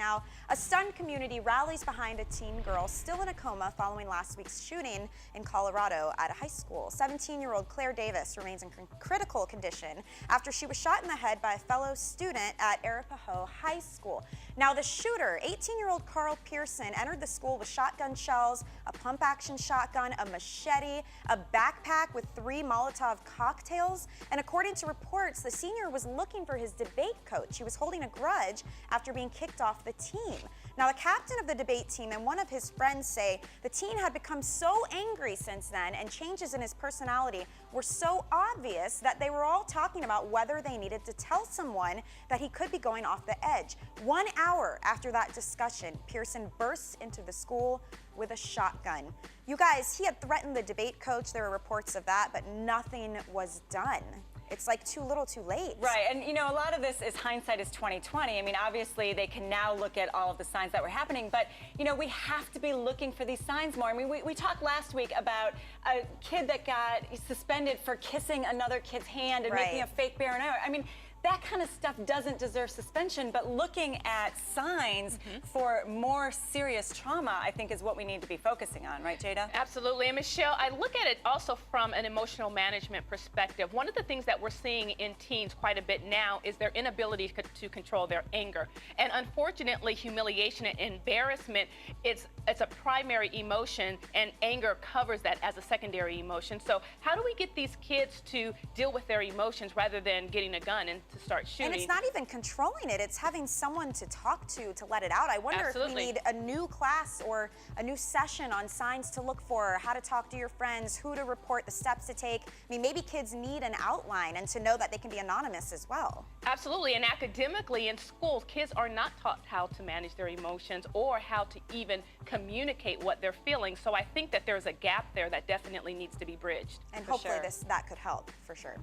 Now, a stunned community rallies behind a teen girl still in a coma following last week's shooting in Colorado at a high school. 17-year-old Claire Davis remains in critical condition after she was shot in the head by a fellow student at Arapahoe High School. Now, the shooter, 18-year-old Carl Pearson, entered the school with shotgun shells, a pump-action shotgun, a machete, a backpack with 3 Molotov cocktails, and according to reports, the senior was looking for his debate coach. He was holding a grudge after being kicked off the team. Now, the captain of the debate team and one of his friends say the teen had become so angry since then, and changes in his personality were so obvious that they were all talking about whether they needed to tell someone that he could be going off the edge. 1 hour after that discussion, Pearson bursts into the school with a shotgun. You guys, he had threatened the debate coach. There were reports of that, but nothing was done. It's like too little too late. Right, and you know, a lot of this is hindsight is 2020. I mean, obviously they can now look at all of the signs that were happening, but you know, we have to be looking for these signs more. I mean, we talked last week about a kid that got suspended for kissing another kid's hand and making a fake baronet. I mean, that kind of stuff doesn't deserve suspension, but looking at signs for more serious trauma, I think, is what we need to be focusing on, right, Jada? Absolutely. And Michelle, I look at it also from an emotional management perspective. One of the things that we're seeing in teens quite a bit now is their inability to control their anger. And unfortunately, humiliation and embarrassment, it's a primary emotion, and anger covers that as a secondary emotion. So how do we get these kids to deal with their emotions rather than getting a gun and to start shooting? And it's not even controlling it, it's having someone to talk to let it out. I wonder if we need a new class or a new session on signs to look for, how to talk to your friends, who to report, the steps to take. I mean, maybe kids need an outline and to know that they can be anonymous as well. Absolutely, and academically in schools, kids are not taught how to manage their emotions or how to even communicate what they're feeling. So I think that there's a gap there that definitely needs to be bridged. And hopefully that could help, for sure.